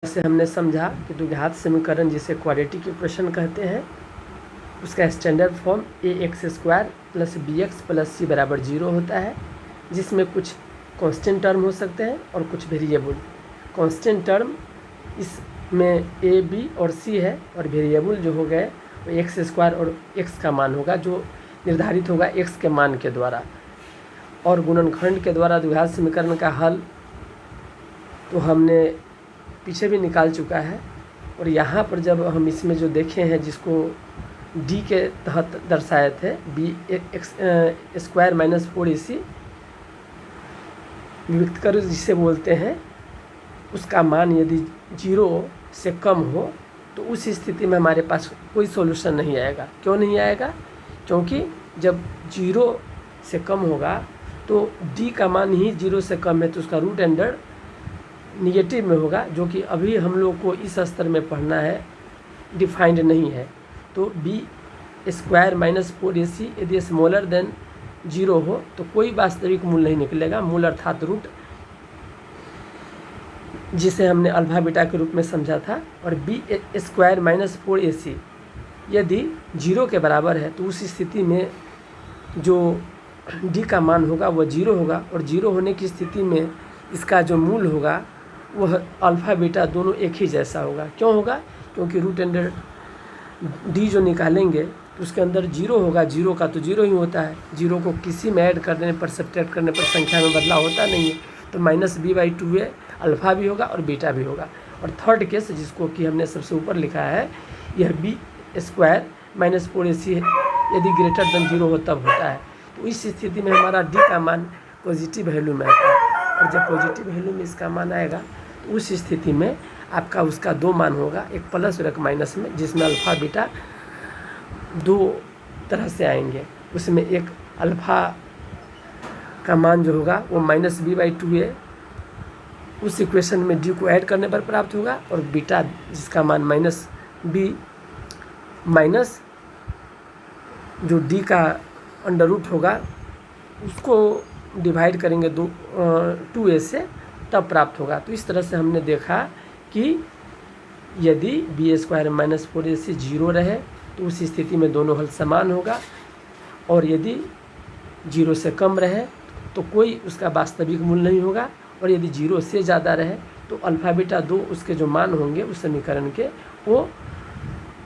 से हमने समझा कि द्विघात समीकरण जिसे क्वाड्रेटिक इक्वेशन कहते हैं उसका standard form ax² + bx + c = 0 होता है, जिसमें कुछ कांस्टेंट टर्म हो सकते हैं और कुछ वेरिएबल। कांस्टेंट टर्म इसमें a, b और c है, और वेरिएबल जो हो गए वो x² और x का मान होगा जो निर्धारित होगा x के मान के द्वारा। और गुणनखंड के द्वारा द्विघात समीकरण का हल तो हमने पीछे भी निकाल चुका है। और यहाँ पर जब हम इसमें जो देखे हैं जिसको d के तहत दर्शाए थे bx² - 4ac विविक्त कर जिसे बोलते हैं, उसका मान यदि 0 से कम हो तो उस स्थिति में हमारे पास कोई सॉल्यूशन नहीं आएगा। क्यों नहीं आएगा? क्योंकि जब 0 से कम होगा तो d का मान ही 0 से कम है, तो उसका रूट अंडर निगेटिव में होगा, जो कि अभी हम लोग को इस स्तर में पढ़ना है, डिफाइंड नहीं है। तो bx² - 4ac यदि स्मॉलर देन 0 हो तो कोई वास्तविक मूल नहीं निकलेगा। मूल अर्थात रूट, जिसे हमने अल्फा बीटा के रूप में समझा था। और bx² - 4ac यदि 0 के बराबर है तो उस स्थिति में जो d का मान होगा वह 0 होगा, और 0 होने की स्थिति में इसका जो मूल होगा वह अल्फ़ा बीटा दोनों एक ही जैसा होगा। क्यों होगा? क्योंकि रूट अंडर d जो निकालेंगे तो उसके अंदर 0 होगा, 0 का तो 0 ही होता है। 0 को किसी में ऐड करने पर, सब्ट्रैक्ट करने पर संख्या में बदलाव होता नहीं है, तो -b/2a अल्फ़ा भी होगा और बीटा भी होगा। और थर्ड केस जिसको कि हमने सबसे ऊपर लिखा है, यह bx² - 4ac यदि ग्रेटर देन 0 हो तब होता है। तो इस स्थिति में हमारा d का मान पॉजिटिव वैल्यू में आता है, और जब पॉजिटिव वैल्यू में इसका मान आएगा तो उस स्थिति में आपका उसका दो मान होगा, एक प्लस और एक माइनस में, जिसमें अल्फ़ा बीटा दो तरह से आएंगे। उसमें एक अल्फ़ा का मान जो होगा वो -b/2a उस इक्वेशन में d को ऐड करने पर प्राप्त होगा, और बीटा जिसका मान -b माइनस जो d का अंडर रूट होगा उसको डिवाइड करेंगे 2a से, तब प्राप्त होगा। तो इस तरह से हमने देखा कि यदि bx² - 4ac 0 रहे तो उस स्थिति में दोनों हल समान होगा, और यदि 0 से कम रहे तो कोई उसका वास्तविक मूल नहीं होगा, और यदि 0 से ज़्यादा रहे तो अल्फ़ा बीटा दो उसके जो मान होंगे उस समीकरण के वो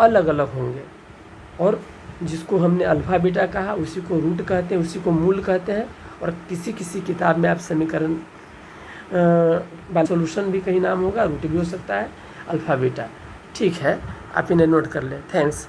अलग अलग होंगे। और जिसको हमने अल्फ़ा बीटा कहा उसी को रूट कहते हैं, उसी को मूल कहते हैं। और किसी किसी किताब में आप समीकरण सॉल्यूशन भी कहीं नाम होगा, रूट भी हो सकता है, अल्फ़ा बीटा। ठीक है, आप इन्हें नोट कर लें। थैंक्स।